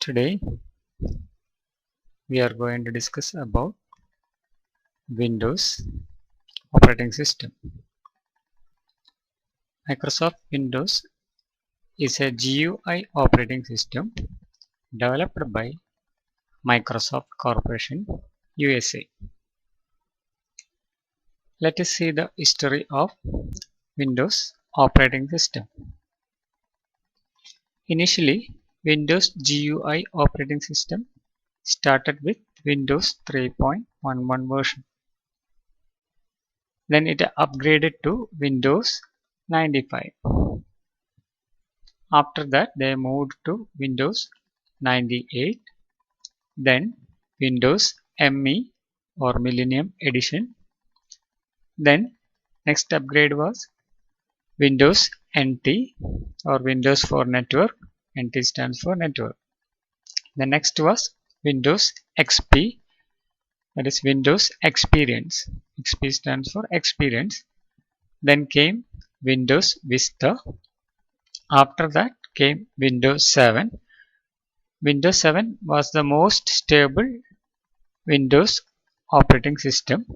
Today we are going to discuss about Windows operating system. Microsoft Windows is a GUI operating system developed by Microsoft Corporation USA. Let us see the history of Windows operating system. Initially, Windows GUI operating system started with Windows 3.11 version. Then it upgraded to Windows 95. After that they moved to Windows 98, then Windows ME or Millennium Edition. Then next upgrade was Windows NT or Windows for Network. NT stands for Network. The next was Windows XP, that is Windows Experience. XP stands for Experience. Then came Windows Vista. After that came Windows 7. Windows 7 was the most stable Windows operating system.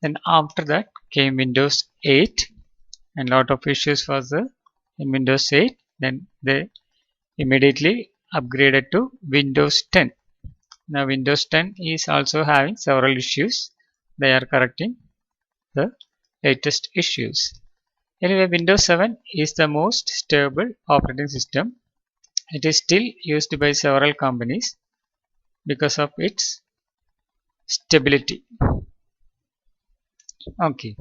Then after that came Windows 8, and lot of issues was there in Windows 8. Then they immediately upgraded to Windows 10. Now Windows 10 is also having several issues. They are correcting the latest issues. Anyway, Windows 7 is the most stable operating system. It is still used by several companies because of its stability. Okay.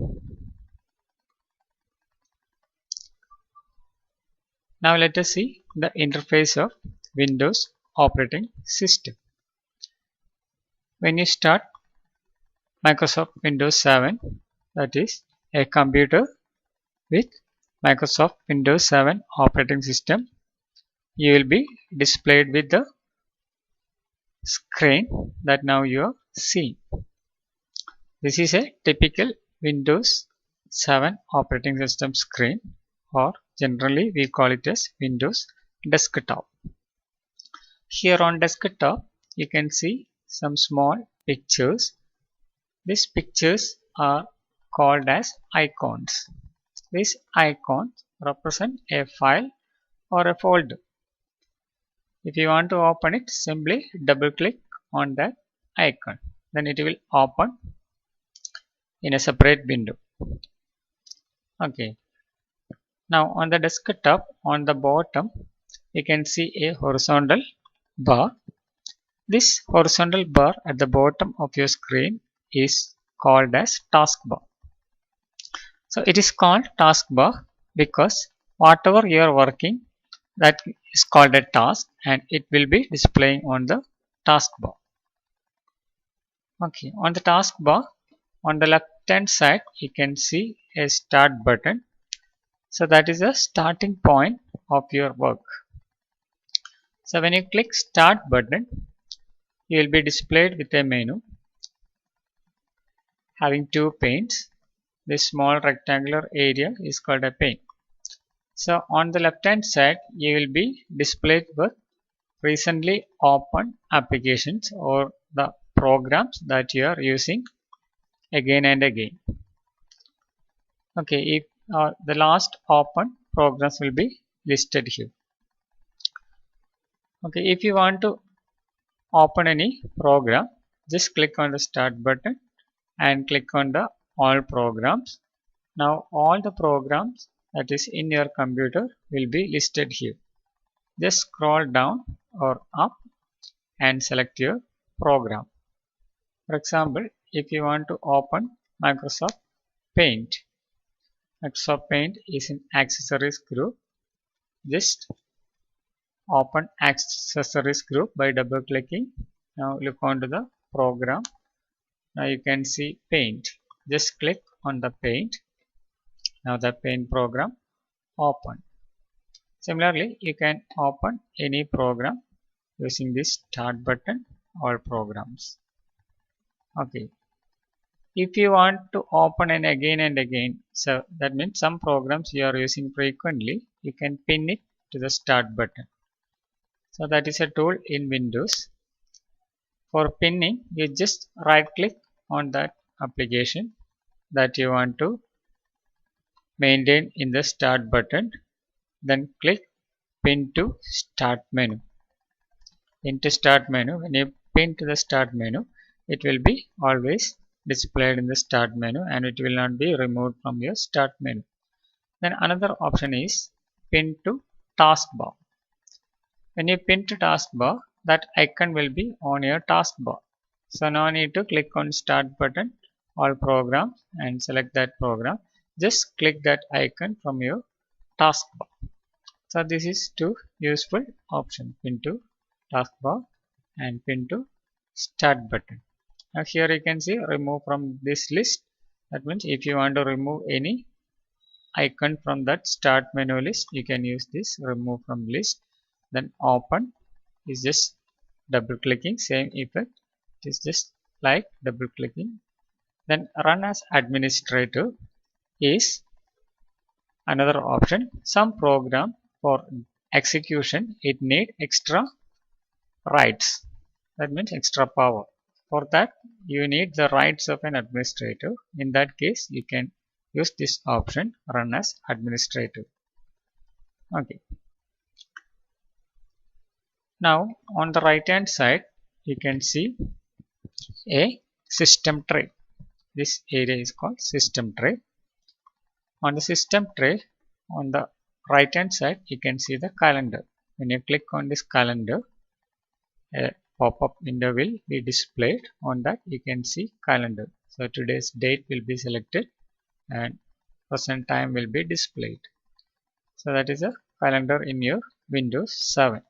Now let us see the interface of Windows operating system. When you start Microsoft Windows 7, that is a computer with Microsoft Windows 7 operating system, you will be displayed with the screen that now you are seeing. This is a typical Windows 7 operating system screen, or generally we call it as Windows desktop. Here on desktop you can see some small pictures. These pictures are called as icons. These icons represent a file or a folder. If you want to open it, simply double click on that icon. Then it will open in a separate window. Okay. Now on the desktop, on the bottom, you can see a horizontal bar. This horizontal bar at the bottom of your screen is called as taskbar. So it is called taskbar because whatever you are working, that is called a task, and it will be displaying on the taskbar. Okay, on the taskbar, on the left hand side, you can see a start button. So that is the starting point of your work. So when you click start button, you will be displayed with a menu having two panes. This small rectangular area is called a pane. So on the left hand side, you will be displayed with recently opened applications or the programs that you are using again and again. Okay, if the last open programs will be listed here. Okay, if you want to open any program, just click on the start button and click on the all programs. Now all the programs that is in your computer will be listed here. Just scroll down or up and select your program. For example, if you want to open Microsoft Paint, Microsoft Paint is in accessories group. Just open accessories group by double clicking. Now look onto the program. Now you can see Paint. Just click on the Paint. Now the Paint program open. Similarly, you can open any program using this start button, all programs. Okay. If you want to open it again and again, so that means some programs you are using frequently, you can pin it to the start button. So that is a tool in Windows. For pinning, you just right click on that application that you want to maintain in the start button, then click pin to start menu. Into start menu, when you pin to the start menu, it will be always displayed in the start menu and it will not be removed from your start menu. Then another option is pin to taskbar. When you pin to taskbar, that icon will be on your taskbar. So now need to click on start button, all programs, and select that program. Just click that icon from your taskbar. So this is two useful option, pin to taskbar and pin to start button. Now here you can see remove from this list. That means if you want to remove any icon from that start menu list, you can use this remove from list. Then open is just double clicking, same effect. It is just like double clicking. Then run as administrator is another option. Some program for execution it need extra rights. That means extra power. For that you need the rights of an administrator. In that case you can use this option run as administrator. Okay. Now on the right hand side you can see a system tray. This area is called system tray. On the system tray on the right hand side you can see the calendar. When you click on this calendar, a pop-up window will be displayed. On that you can see calendar. So today's date will be selected and present time will be displayed. So that is a calendar in your Windows 7.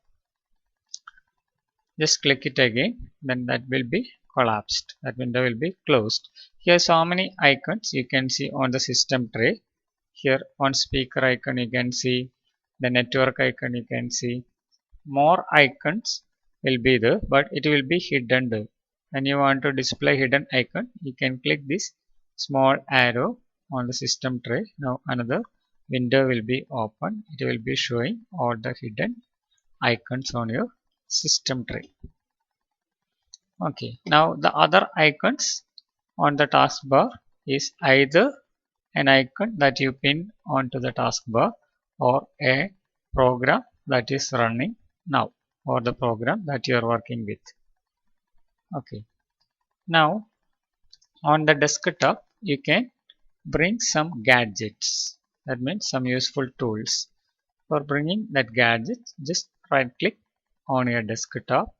Just click it again, then that will be collapsed. That window will be closed. Here so many icons you can see on the system tray. Here on speaker icon you can see, the network icon you can see. More icons will be there, but it will be hidden there. When you want to display hidden icon, you can click this small arrow on the system tray. Now another window will be open. It will be showing all the hidden icons on your system tray. Okay, now the other icons on the taskbar is either an icon that you pin onto the taskbar or a program that is running now or the program that you are working with. Okay, now on the desktop you can bring some gadgets. That means some useful tools. For bringing that gadget, just right click on your desktop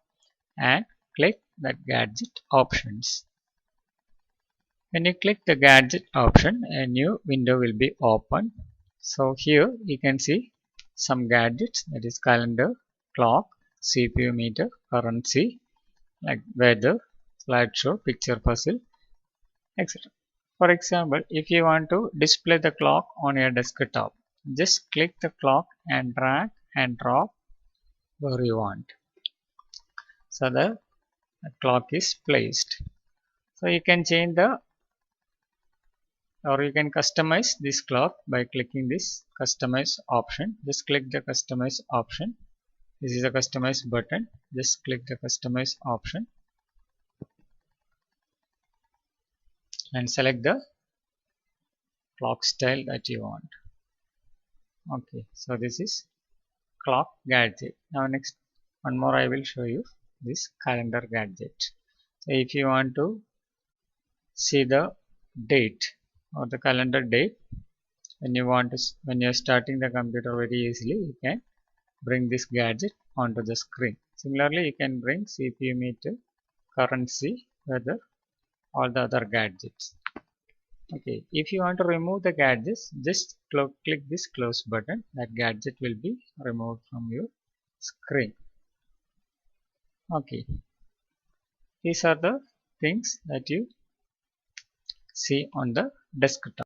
and click that gadget options. When you click the gadget option, a new window will be open. So here you can see some gadgets, that is calendar, clock, CPU meter, currency, like weather, slideshow, picture puzzle, etc. For example, if you want to display the clock on your desktop, just click the clock and drag and drop where you want. So the clock is placed. So you can change the or you can customize this clock by clicking this customize option. Just click the customize option. This is a customize button. Just click the customize option and select the clock style that you want. Okay, so this is clock gadget. Now next one more I will show you this calendar gadget. So if you want to see the date or the calendar date, when you're starting the computer very easily, you can bring this gadget onto the screen. Similarly, you can bring CPU meter, currency, weather, all the other gadgets. Okay, if you want to remove the gadgets, just click this close button. That gadget will be removed from your screen. Okay, these are the things that you see on the desktop.